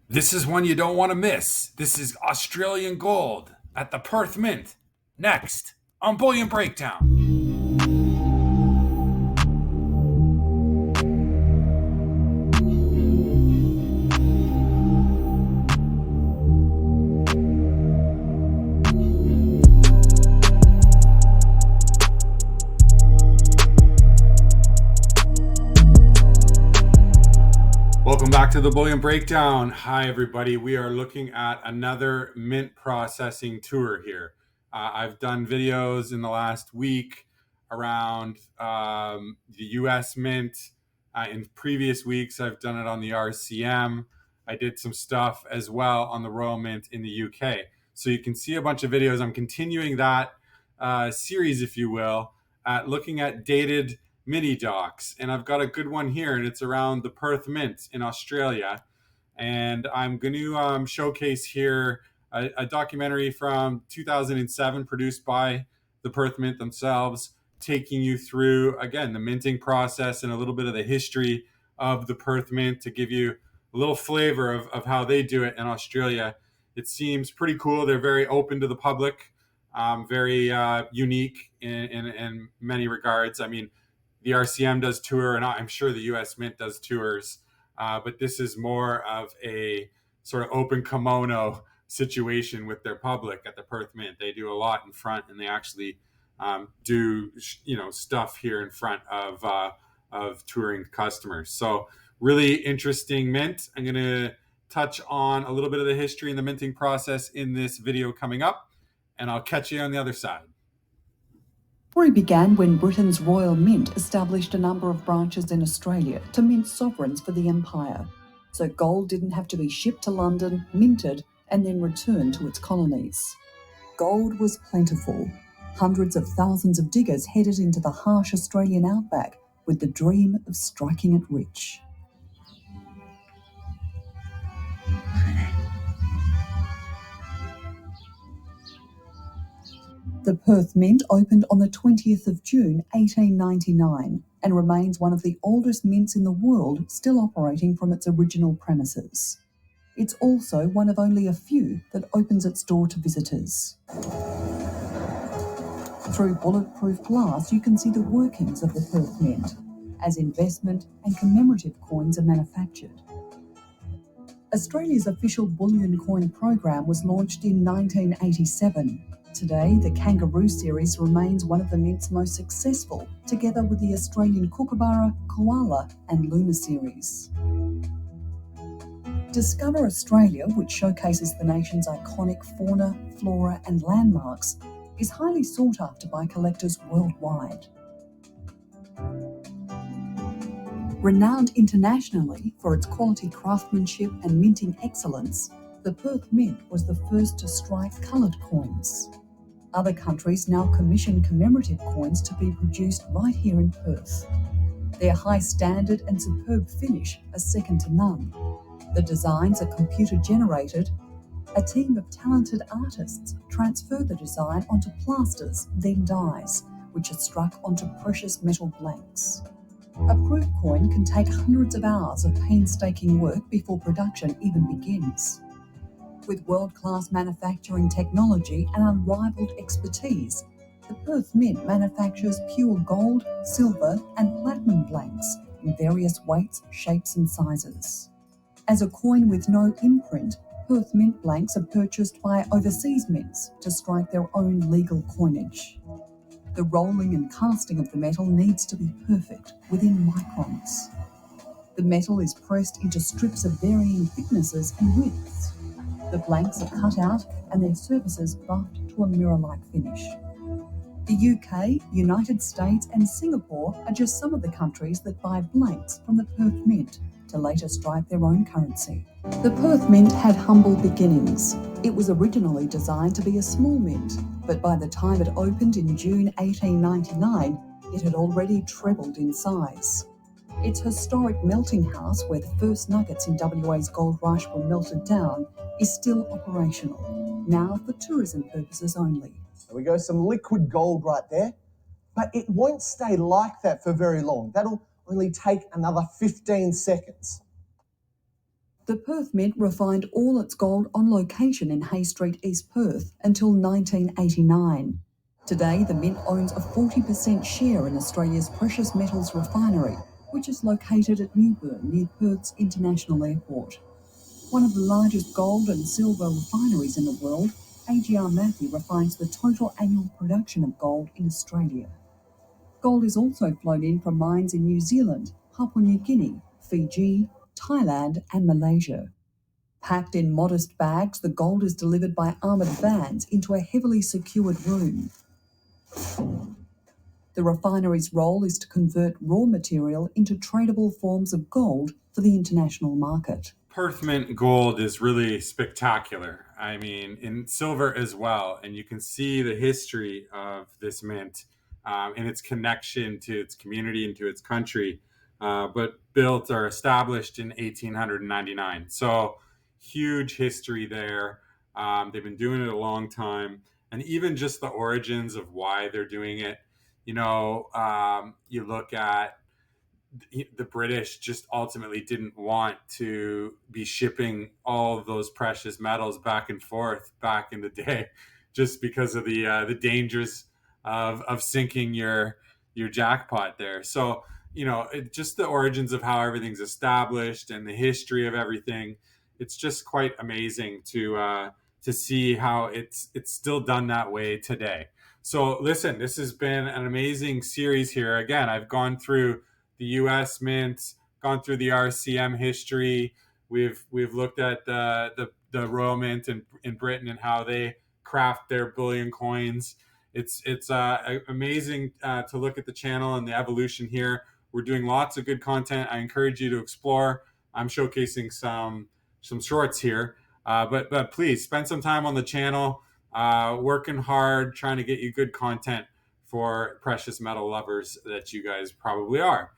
This is one you don't want to miss. This is Australian gold at the Perth Mint. Next on Bullion Breakdown. Welcome back to the Bullion Breakdown. Hi, everybody. We are looking at another mint processing tour here. I've done videos in the last week around the US mint. In previous weeks, I've done it on the RCM. I did some stuff as well on the Royal Mint in the UK. So you can see a bunch of videos. I'm continuing that series, if you will, looking at dated mini docs, and I've got a good one here, and it's around the Perth Mint in Australia. And I'm going to showcase here a documentary from 2007 produced by the Perth Mint themselves, taking you through, again, the minting process and a little bit of the history of the Perth Mint to give you a little flavor of how they do it in Australia. It seems pretty cool. They're very open to the public, very unique in many regards. I mean, the RCM does tour, and I'm sure the US Mint does tours, but this is more of a sort of open kimono situation with their public at the Perth Mint. They do a lot in front, and they actually do stuff here in front of touring customers. So really interesting mint. I'm going to touch on a little bit of the history and the minting process in this video coming up, and I'll catch you on the other side. The story began when Britain's Royal Mint established a number of branches in Australia to mint sovereigns for the empire, so gold didn't have to be shipped to London, minted, and then returned to its colonies. Gold was plentiful. Hundreds of thousands of diggers headed into the harsh Australian outback with the dream of striking it rich. The Perth Mint opened on the 20th of June 1899 and remains one of the oldest mints in the world still operating from its original premises. It's also one of only a few that opens its door to visitors. Through bulletproof glass, you can see the workings of the Perth Mint as investment and commemorative coins are manufactured. Australia's official bullion coin program was launched in 1987. Today, the Kangaroo series remains one of the mint's most successful, together with the Australian Kookaburra, Koala and Luna series. Discover Australia, which showcases the nation's iconic fauna, flora and landmarks, is highly sought after by collectors worldwide. Renowned internationally for its quality craftsmanship and minting excellence, the Perth Mint was the first to strike coloured coins. Other countries now commission commemorative coins to be produced right here in Perth. Their high standard and superb finish are second to none. The designs are computer generated. A team of talented artists transfer the design onto plasters, then dies, which are struck onto precious metal blanks. A proof coin can take hundreds of hours of painstaking work before production even begins. With world-class manufacturing technology and unrivaled expertise, the Perth Mint manufactures pure gold, silver and platinum blanks in various weights, shapes and sizes. As a coin with no imprint, Perth Mint blanks are purchased by overseas mints to strike their own legal coinage. The rolling and casting of the metal needs to be perfect, within microns. The metal is pressed into strips of varying thicknesses and widths. The blanks are cut out and their surfaces buffed to a mirror-like finish. The UK, United States and Singapore are just some of the countries that buy blanks from the Perth Mint to later strike their own currency. The Perth Mint had humble beginnings. It was originally designed to be a small mint, but by the time it opened in June 1899, it had already trebled in size. Its historic melting house, where the first nuggets in WA's gold rush were melted down, is still operational, now for tourism purposes only. There we go, some liquid gold right there. But it won't stay like that for very long. That'll only take another 15 seconds. The Perth Mint refined all its gold on location in Hay Street, East Perth, until 1989. Today, the Mint owns a 40% share in Australia's precious metals refinery, which is located at Newburn near Perth's International Airport. One of the largest gold and silver refineries in the world, AGR Matthew refines the total annual production of gold in Australia. Gold is also flown in from mines in New Zealand, Papua New Guinea, Fiji, Thailand and Malaysia. Packed in modest bags, the gold is delivered by armoured vans into a heavily secured room. The refinery's role is to convert raw material into tradable forms of gold for the international market. Perth Mint gold is really spectacular. I mean, in silver as well. And you can see the history of this mint and its connection to its community and to its country, but built or established in 1899. So huge history there. They've been doing it a long time. And even just the origins of why they're doing it, you look at the British just ultimately didn't want to be shipping all of those precious metals back and forth back in the day, just because of the dangers of sinking your jackpot there. So just the origins of how everything's established and the history of everything. It's just quite amazing to see how it's still done that way today. So listen, this has been an amazing series here. Again, I've gone through the U.S. mints, gone through the RCM history. We've looked at the Royal Mint in Britain and how they craft their bullion coins. It's amazing to look at the channel and the evolution here. We're doing lots of good content. I encourage you to explore. I'm showcasing some shorts here, but please spend some time on the channel, working hard, trying to get you good content for precious metal lovers that you guys probably are.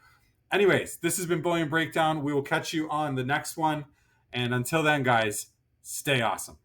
Anyways, this has been Bullion Breakdown. We will catch you on the next one. And until then, guys, stay awesome.